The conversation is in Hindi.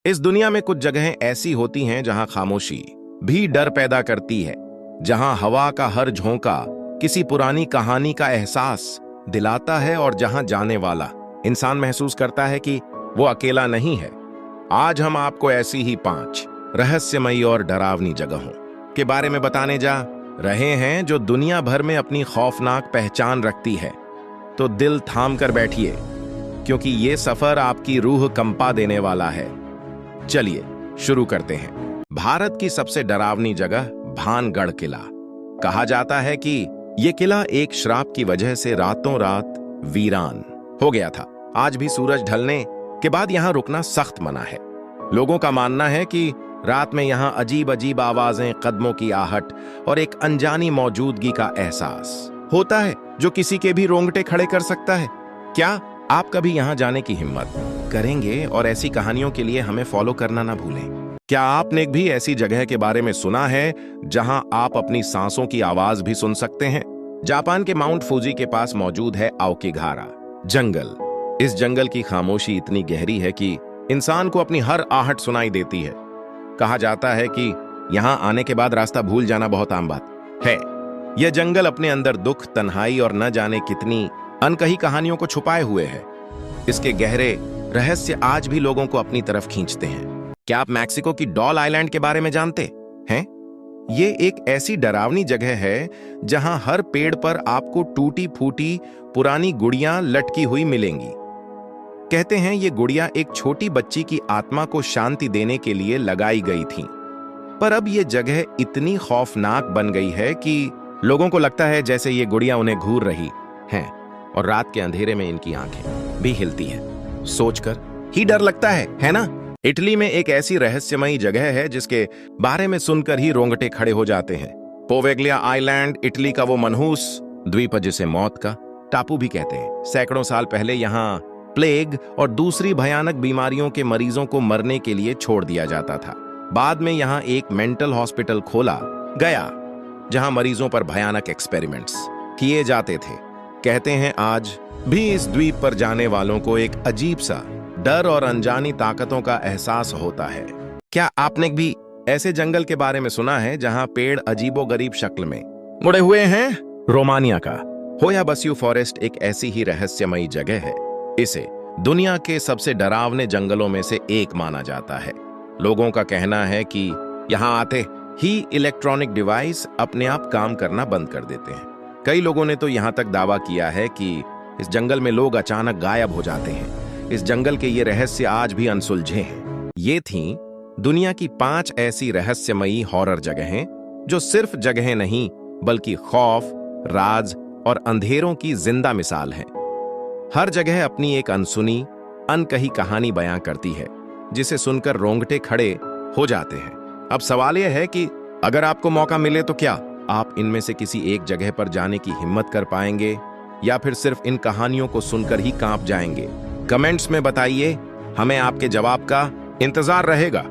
इस दुनिया में कुछ जगहें ऐसी होती हैं जहां खामोशी भी डर पैदा करती है, जहां हवा का हर झोंका किसी पुरानी कहानी का एहसास दिलाता है और जहां जाने वाला इंसान महसूस करता है कि वो अकेला नहीं है। आज हम आपको ऐसी ही 5 रहस्यमयी और डरावनी जगहों के बारे में बताने जा रहे हैं जो दुनिया भर में अपनी खौफनाक पहचान रखती है। तो दिल थाम कर बैठिए, क्योंकि ये सफर आपकी रूह कंपा देने वाला है। चलिए शुरू करते हैं। भारत की सबसे डरावनी जगह भानगढ़ किला। कहा जाता है कि यह किला एक श्राप की वजह से रातों रात वीरान हो गया था। आज भी सूरज ढलने के बाद यहां रुकना सख्त मना है। लोगों का मानना है कि रात में यहां अजीब अजीब आवाजें, कदमों की आहट और एक अनजानी मौजूदगी का एहसास होता है जो किसी के भी रोंगटे खड़े कर सकता है। क्या आप कभी यहां जाने की हिम्मत करेंगे? और ऐसी कहानियों के लिए हमें फॉलो करना ना भूलें। क्या आपने भी ऐसी जगह के बारे में सुना है जहां आप अपनी सांसों की आवाज भी सुन सकते हैं? जापान के माउंट फूजी के पास मौजूद है आओकिगारा जंगल। इस जंगल की खामोशी इतनी गहरी है कि इंसान को अपनी हर आहट सुनाई देती है। कहा जाता है कि यहां आने के बाद रास्ता भूल जाना बहुत आम बात है। यह जंगल अपने अंदर दुख, तन्हाई और न जाने कितनी अनकही कहानियों को छुपाए हुए है। इसके गहरे रहस्य आज भी लोगों को अपनी तरफ खींचते हैं। क्या आप मैक्सिको की डॉल आइलैंड के बारे में जानते हैं? ये एक ऐसी डरावनी जगह है जहां हर पेड़ पर आपको टूटी फूटी पुरानी गुड़ियां लटकी हुई मिलेंगी। कहते हैं ये गुड़ियां एक छोटी बच्ची की आत्मा को शांति देने के लिए लगाई गई थीं। पर अब ये जगह इतनी खौफनाक बन गई है कि लोगों को लगता है जैसे ये गुड़ियां उन्हें घूर रही हैं और रात के अंधेरे में इनकी आंखें भी हिलती हैं। सोचकर ही डर लगता है ना? इटली में एक ऐसी रहस्यमयी जगह है जिसके बारे में सुनकर ही रोंगटे खड़े हो जाते हैं। पोवेग्लिया आइलैंड इटली का वो मनहूस द्वीप जिसे मौत का टापू भी कहते हैं। सैकड़ों साल पहले यहाँ प्लेग और दूसरी भयानक बीमारियों के मरीजों को मरने के लिए छोड़ दिया जाता था। बाद में यहाँ एक मेंटल हॉस्पिटल खोला गया जहां मरीजों पर भयानक एक्सपेरिमेंट्स किए जाते थे। कहते हैं आज भी इस द्वीप पर जाने वालों को एक अजीब सा डर और अनजानी ताकतों का एहसास होता है। क्या आपने भी ऐसे जंगल के बारे में सुना है जहां पेड़ अजीबोगरीब शक्ल में मुड़े हुए हैं? रोमानिया का होया बस्यू फॉरेस्ट एक ऐसी ही रहस्यमयी जगह है। इसे दुनिया के सबसे डरावने जंगलों में से एक माना जाता है। लोगों का कहना है कि यहां आते ही इलेक्ट्रॉनिक डिवाइस अपने आप काम करना बंद कर देते हैं। कई लोगों ने तो यहां तक दावा किया है कि इस जंगल में लोग अचानक गायब हो जाते हैं। इस जंगल के ये रहस्य आज भी अनसुलझे हैं। ये थीं दुनिया की 5 ऐसी रहस्यमयी हॉरर जगहें जो सिर्फ जगहें नहीं बल्कि खौफ, राज और अंधेरों की जिंदा मिसाल हैं। हर जगह अपनी एक अनसुनी, अनकही कहानी बयां करती है जिसे सुनकर रोंगटे खड़े हो जाते हैं। अब सवाल यह है कि अगर आपको मौका मिले तो क्या आप इनमें से किसी एक जगह पर जाने की हिम्मत कर पाएंगे या फिर सिर्फ इन कहानियों को सुनकर ही कांप जाएंगे? कमेंट्स में बताइए, हमें आपके जवाब का इंतजार रहेगा।